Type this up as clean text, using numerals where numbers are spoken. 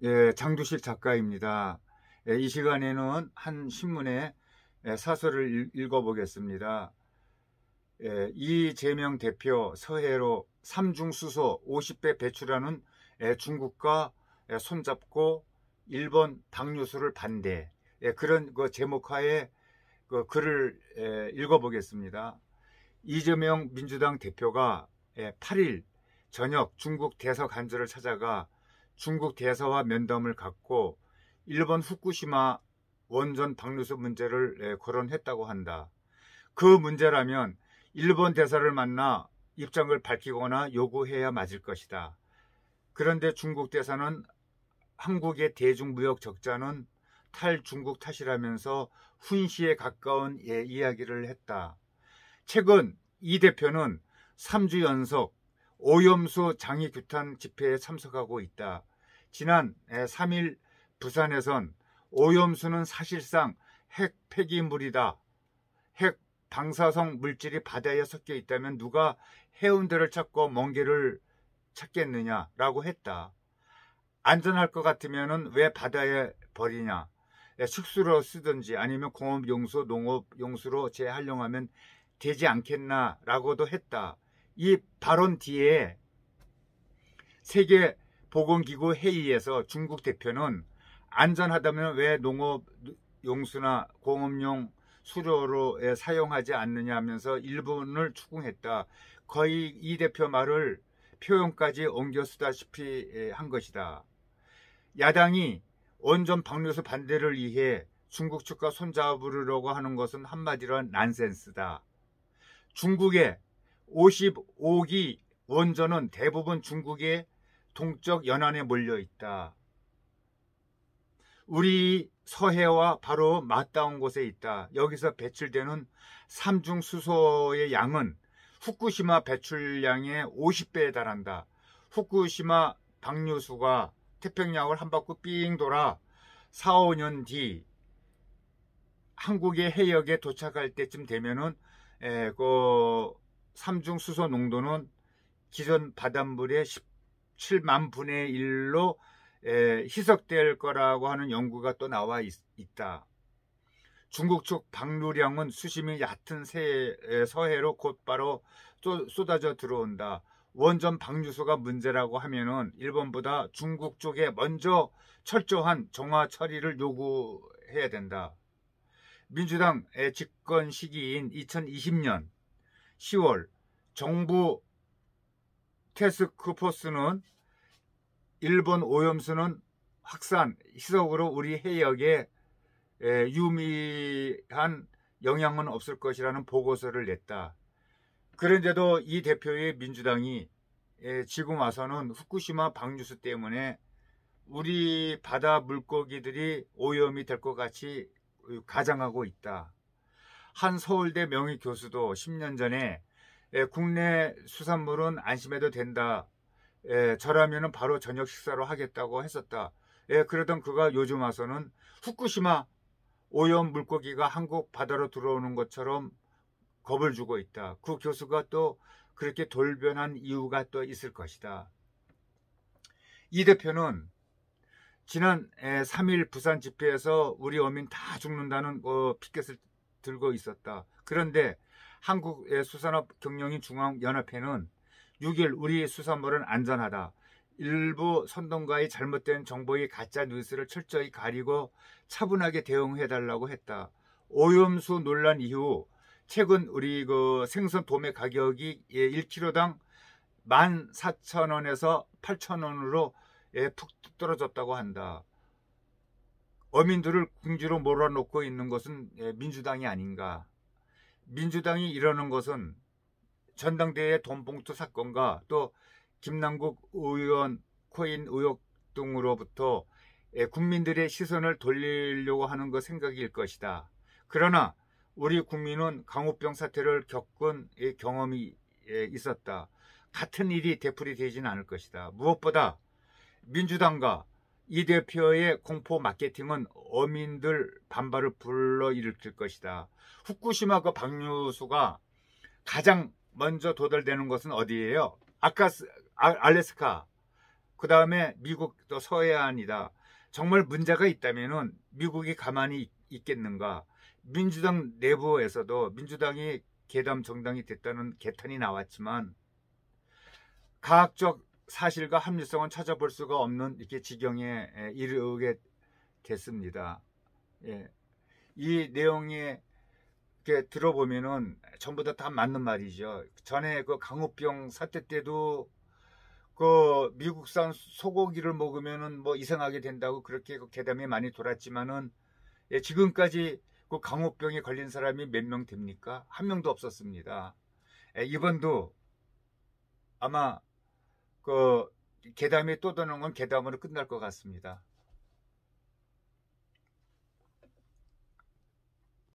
예, 장두식 작가입니다. 예, 이 시간에는 한 신문의 사설을 읽어보겠습니다. 예, 이재명 대표 서해로 삼중수소 50배 배출하는 중국과 손잡고 일본 방류수를 반대. 예, 그런 그 제목하에 그 글을 읽어보겠습니다. 이재명 민주당 대표가 8일 저녁 중국 대서 간주를 찾아가 중국 대사와 면담을 갖고 일본 후쿠시마 원전 방류수 문제를 거론했다고 한다. 그 문제라면 일본 대사를 만나 입장을 밝히거나 요구해야 맞을 것이다. 그런데 중국 대사는 한국의 대중무역 적자는 탈중국 탓이라면서 훈시에 가까운 이야기를 했다. 최근 이 대표는 3주 연속 오염수 장애규탄 집회에 참석하고 있다. 지난 3일 부산에선 오염수는 사실상 핵 폐기물이다. 핵 방사성 물질이 바다에 섞여 있다면 누가 해운대를 찾고 멍게를 찾겠느냐라고 했다. 안전할 것 같으면 왜 바다에 버리냐. 식수로 쓰든지 아니면 공업용수, 농업용수로 재활용하면 되지 않겠나라고도 했다. 이 발언 뒤에 세계보건기구 회의에서 중국 대표는 안전하다면 왜 농업용수나 공업용 수로로 사용하지 않느냐 하면서 일본을 추궁했다. 거의 이 대표 말을 표현까지 옮겨 쓰다시피 한 것이다. 야당이 원전 방류수 반대를 위해 중국 측과 손잡으려고 하는 것은 한마디로 난센스다. 중국의 55기 원전은 대부분 중국의 동쪽 연안에 몰려 있다. 우리 서해와 바로 맞닿은 곳에 있다. 여기서 배출되는 삼중수소의 양은 후쿠시마 배출량의 50배에 달한다. 후쿠시마 방류수가 태평양을 한 바퀴 삥 돌아 4, 5년 뒤 한국의 해역에 도착할 때쯤 되면은 그 삼중수소 농도는 기존 바닷물의 17만 분의 1로 희석될 거라고 하는 연구가 또 나와 있다. 중국 측 방류량은 수심이 얕은 서해로 곧바로 쏟아져 들어온다. 원전 방류수가 문제라고 하면은 일본보다 중국 쪽에 먼저 철저한 정화 처리를 요구해야 된다. 민주당의 집권 시기인 2020년 10월 정부 태스크포스는 일본 오염수는 확산, 희석으로 우리 해역에 유미한 영향은 없을 것이라는 보고서를 냈다. 그런데도 이 대표의 민주당이 지금 와서는 후쿠시마 방류수 때문에 우리 바다 물고기들이 오염이 될 것 같이 가장하고 있다. 한 서울대 명예교수도 10년 전에 국내 수산물은 안심해도 된다. 저라면 바로 저녁 식사로 하겠다고 했었다. 그러던 그가 요즘 와서는 후쿠시마 오염 물고기가 한국 바다로 들어오는 것처럼 겁을 주고 있다. 그 교수가 또 그렇게 돌변한 이유가 또 있을 것이다. 이 대표는 지난 3일 부산 집회에서 우리 어민 다 죽는다는 피켓을 들고 있었다. 그런데 한국수산업경영인중앙연합회는 6일 우리 수산물은 안전하다. 일부 선동가의 잘못된 정보의 가짜 뉴스를 철저히 가리고 차분하게 대응해달라고 했다. 오염수 논란 이후 최근 우리 그 생선 도매 가격이 1kg당 14,000원에서 8,000원으로 푹 떨어졌다고 한다. 어민들을 궁지로 몰아놓고 있는 것은 민주당이 아닌가. 민주당이 이러는 것은 전당대회 돈봉투 사건과 또 김남국 의원 코인 의혹 등으로부터 국민들의 시선을 돌리려고 하는 것 생각일 것이다. 그러나 우리 국민은 강우병 사태를 겪은 경험이 있었다. 같은 일이 되풀이 되지는 않을 것이다. 무엇보다 민주당과 이 대표의 공포 마케팅은 어민들 반발을 불러일으킬 것이다. 후쿠시마 그 방류수가 가장 먼저 도달되는 것은 어디예요? 알래스카. 그 다음에 미국도 서해안이다. 정말 문제가 있다면은 미국이 가만히 있겠는가? 민주당 내부에서도 민주당이 계담 정당이 됐다는 개탄이 나왔지만 과학적 사실과 합리성은 찾아볼 수가 없는 이렇게 지경에 이르게 됐습니다. 예. 이 내용이 이렇게 들어보면은 전부 다 맞는 말이죠. 전에 그 강우병 사태 때도 그 미국산 소고기를 먹으면은 뭐 이상하게 된다고 그렇게 그 괴담이 많이 돌았지만은 예, 지금까지 그 강우병에 걸린 사람이 몇 명 됩니까? 한 명도 없었습니다. 예, 이번도 아마 그 괴담이 또 도는 건 괴담으로 끝날 것 같습니다.